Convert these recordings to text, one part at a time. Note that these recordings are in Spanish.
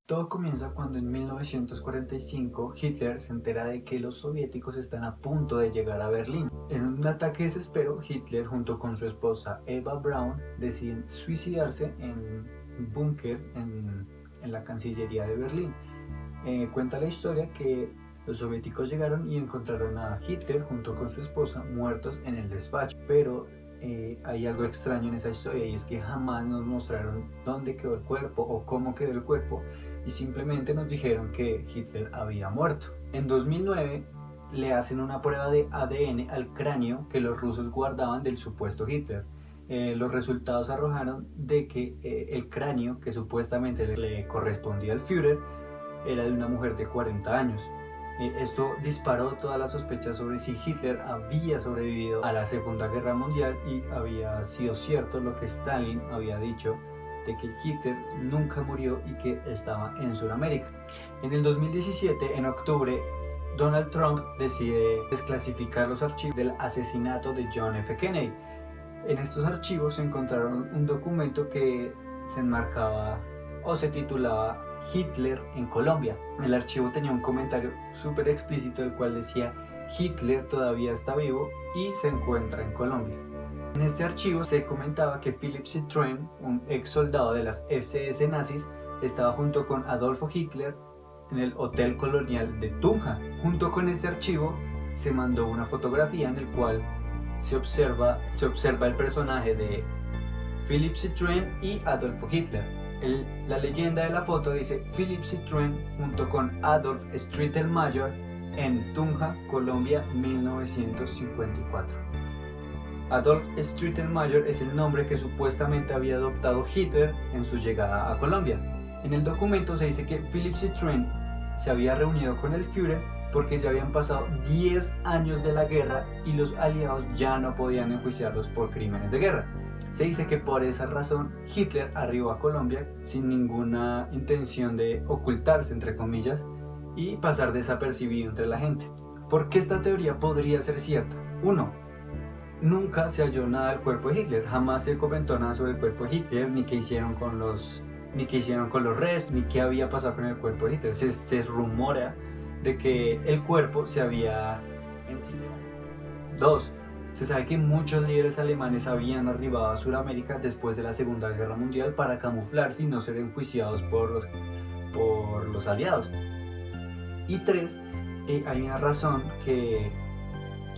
Todo comienza cuando en 1945 Hitler se entera de que los soviéticos están a punto de llegar a Berlín. En un ataque de desespero, Hitler junto con su esposa Eva Braun deciden suicidarse en un búnker en la Cancillería de Berlín. Cuenta la historia que los soviéticos llegaron y encontraron a Hitler junto con su esposa muertos en el despacho, pero hay algo extraño en esa historia, y es que jamás nos mostraron dónde quedó el cuerpo o cómo quedó el cuerpo, y simplemente nos dijeron que Hitler había muerto. En 2009 le hacen una prueba de ADN al cráneo que los rusos guardaban del supuesto Hitler. Los resultados arrojaron de que el cráneo que supuestamente le correspondía al Führer era de una mujer de 40 años. Esto disparó todas las sospechas sobre si Hitler había sobrevivido a la Segunda Guerra Mundial, y había sido cierto lo que Stalin había dicho de que Hitler nunca murió y que estaba en Sudamérica. En el 2017, en octubre, Donald Trump decide desclasificar los archivos del asesinato de John F. Kennedy. En estos archivos se encontraron un documento que se enmarcaba o se titulaba Hitler en Colombia. El archivo tenía un comentario súper explícito, el cual decía: Hitler todavía está vivo y se encuentra en Colombia. En este archivo se comentaba que Philipp Citroën, un ex soldado de las SS nazis, estaba junto con Adolfo Hitler en el Hotel Colonial de Tunja. Junto con este archivo se mandó una fotografía en el cual se observa el personaje de Philipp Citroën y Adolfo Hitler. La leyenda de la foto dice: Philipp Citroën junto con Adolf Streetelmayer en Tunja, Colombia, 1954. Adolf Streetelmayer es el nombre que supuestamente había adoptado Hitler en su llegada a Colombia. En el documento se dice que Philipp Citroën se había reunido con el Führer porque ya habían pasado 10 años de la guerra y los aliados ya no podían enjuiciarlos por crímenes de guerra. Se dice que por esa razón Hitler arribó a Colombia sin ninguna intención de ocultarse, entre comillas, y pasar desapercibido entre la gente. ¿Por qué esta teoría podría ser cierta? 1. Nunca se halló nada del cuerpo de Hitler, jamás se comentó nada sobre el cuerpo de Hitler, ni qué hicieron con los restos, ni qué había pasado con el cuerpo de Hitler. Se rumora de que el cuerpo se había incinerado. 2. Se sabe que muchos líderes alemanes habían arribado a Sudamérica después de la Segunda Guerra Mundial para camuflarse y no ser enjuiciados por los aliados. Y 3. Hay una razón que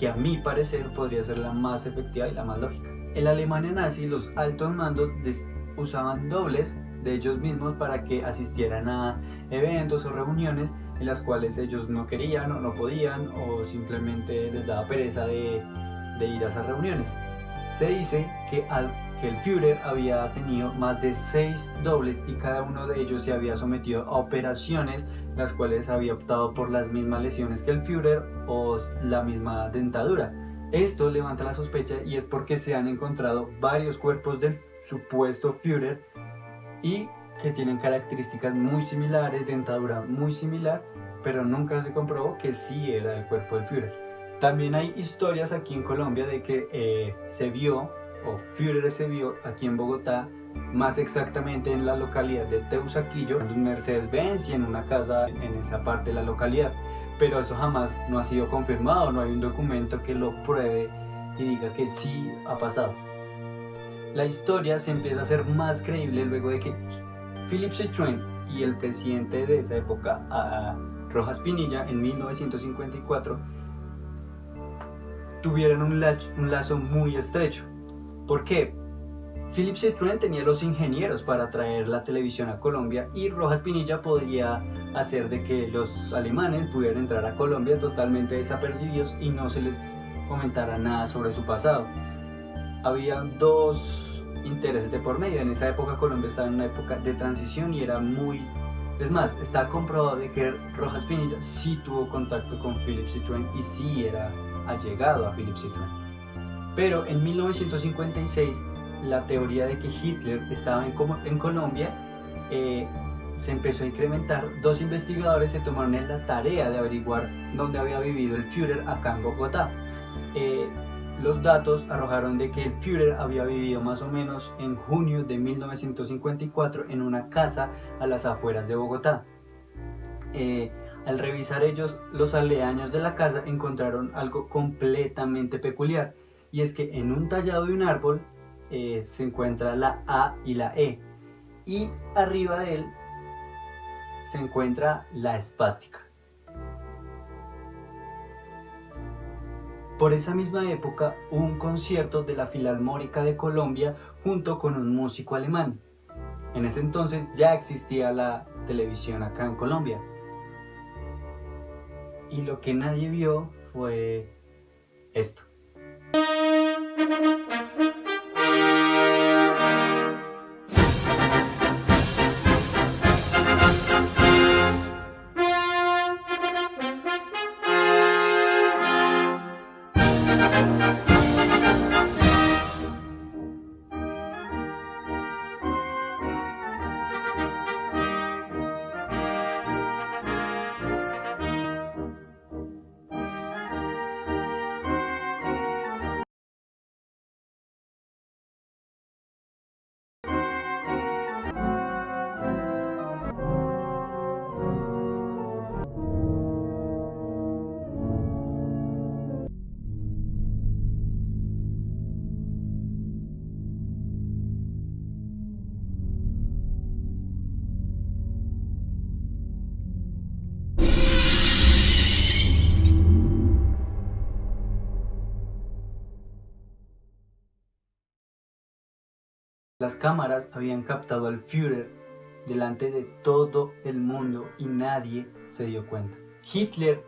a mi parecer podría ser la más efectiva y la más lógica. En la Alemania nazi, los altos mandos usaban dobles de ellos mismos para que asistieran a eventos o reuniones en las cuales ellos no querían o no podían, o simplemente les daba pereza de ir a esas reuniones. Se dice que el Führer había tenido más de 6 dobles, y cada uno de ellos se había sometido a operaciones las cuales había optado por las mismas lesiones que el Führer o la misma dentadura. Esto levanta la sospecha, y es porque se han encontrado varios cuerpos del supuesto Führer y que tienen características muy similares, dentadura muy similar, pero nunca se comprobó que sí era el cuerpo del Führer. También hay historias aquí en Colombia de que Führer se vio aquí en Bogotá, más exactamente en la localidad de Teusaquillo, en un Mercedes-Benz y en una casa en esa parte de la localidad. Pero eso jamás no ha sido confirmado, no hay un documento que lo pruebe y diga que sí ha pasado. La historia se empieza a hacer más creíble luego de que Philipp Citroën y el presidente de esa época, Rojas Pinilla, en 1954, tuvieron un lazo muy estrecho. ¿Por qué? Philipp Citroën tenía los ingenieros para traer la televisión a Colombia, y Rojas Pinilla podría hacer de que los alemanes pudieran entrar a Colombia totalmente desapercibidos y no se les comentara nada sobre su pasado. Había dos intereses de por medio. En esa época Colombia estaba en una época de transición y era muy... Es más, está comprobado de que Rojas Pinilla sí tuvo contacto con Philipp Citroën y sí era allegado a Philipp Citroën. Pero en 1956 la teoría de que Hitler estaba en Colombia se empezó a incrementar. Dos investigadores se tomaron en la tarea de averiguar dónde había vivido el Führer acá en Bogotá. los datos arrojaron de que el Führer había vivido más o menos en junio de 1954 en una casa a las afueras de Bogotá. Al revisar ellos los aledaños de la casa encontraron algo completamente peculiar, y es que en un tallado de un árbol se encuentra la A y la E, y arriba de él se encuentra la esvástica. Por esa misma época hubo un concierto de la Filarmónica de Colombia junto con un músico alemán. En ese entonces ya existía la televisión acá en Colombia. Y lo que nadie vio fue esto. Las cámaras habían captado al Führer delante de todo el mundo y nadie se dio cuenta. Hitler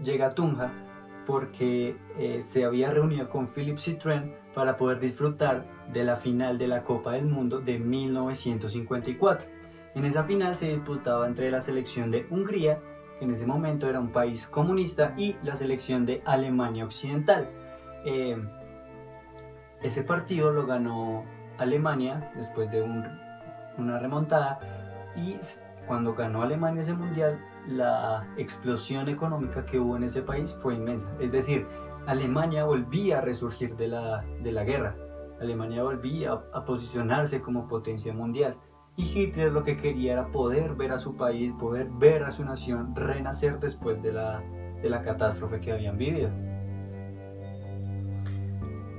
llega a Tunja porque se había reunido con Philipp Citroën para poder disfrutar de la final de la Copa del Mundo de 1954. En esa final se disputaba entre la selección de Hungría, que en ese momento era un país comunista, y la selección de Alemania Occidental. Ese partido lo ganó Alemania después de una remontada, y cuando ganó Alemania ese mundial, la explosión económica que hubo en ese país fue inmensa. Es decir, Alemania volvía a resurgir de la guerra. Alemania volvía a posicionarse como potencia mundial. Y Hitler lo que quería era poder ver a su país, poder ver a su nación renacer después de la catástrofe que habían vivido.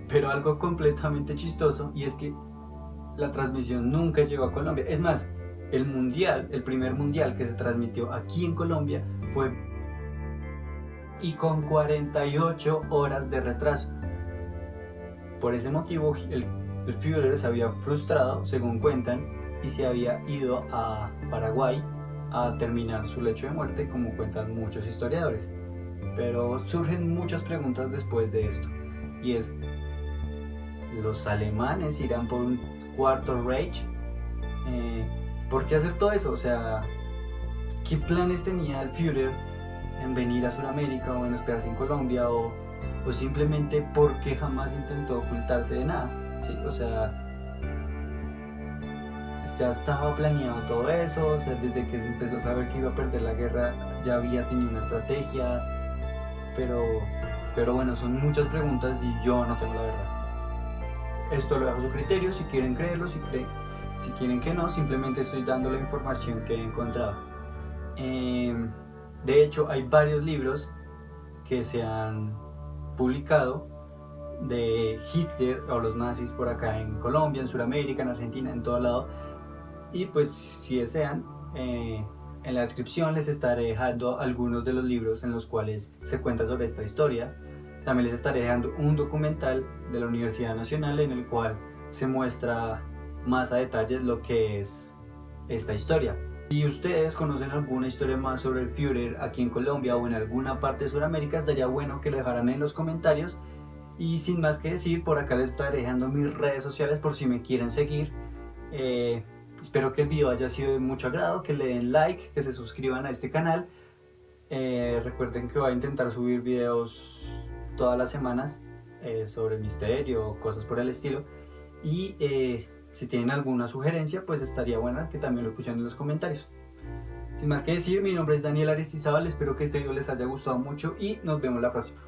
Pero algo completamente chistoso, y es que la transmisión nunca llegó a Colombia. Es más, el primer mundial que se transmitió aquí en Colombia fue y con 48 horas de retraso. Por ese motivo el Führer se había frustrado, según cuentan, y se había ido a Paraguay a terminar su lecho de muerte, como cuentan muchos historiadores. Pero surgen muchas preguntas después de esto, y es: ¿los alemanes irán por un cuarto Reich? ¿Por qué hacer todo eso? O sea, ¿qué planes tenía el Führer en venir a Sudamérica o en hospedarse en Colombia? O simplemente porque jamás intentó ocultarse de nada, ¿sí? O sea, ya estaba planeado todo eso. O sea, desde que se empezó a saber que iba a perder la guerra ya había tenido una estrategia, pero bueno, son muchas preguntas y yo no tengo la verdad. Esto lo dejo a su criterio, si quieren creerlo, si quieren que no, simplemente estoy dando la información que he encontrado. De hecho, hay varios libros que se han publicado de Hitler o los nazis por acá en Colombia, en Sudamérica, en Argentina, en todo lado. Y pues si desean, en la descripción les estaré dejando algunos de los libros en los cuales se cuenta sobre esta historia. También les estaré dejando un documental de la Universidad Nacional en el cual se muestra más a detalle lo que es esta historia. Si ustedes conocen alguna historia más sobre el Führer aquí en Colombia o en alguna parte de Sudamérica, estaría bueno que lo dejaran en los comentarios. Y sin más que decir, por acá les estaré dejando mis redes sociales por si me quieren seguir. Espero que el video haya sido de mucho agrado, que le den like, que se suscriban a este canal. Recuerden que voy a intentar subir videos todas las semanas sobre misterio o cosas por el estilo. Y si tienen alguna sugerencia, pues estaría buena que también lo pusieran en los comentarios. Sin más que decir, mi nombre es Daniel Aristizábal, espero que este video les haya gustado mucho y nos vemos la próxima.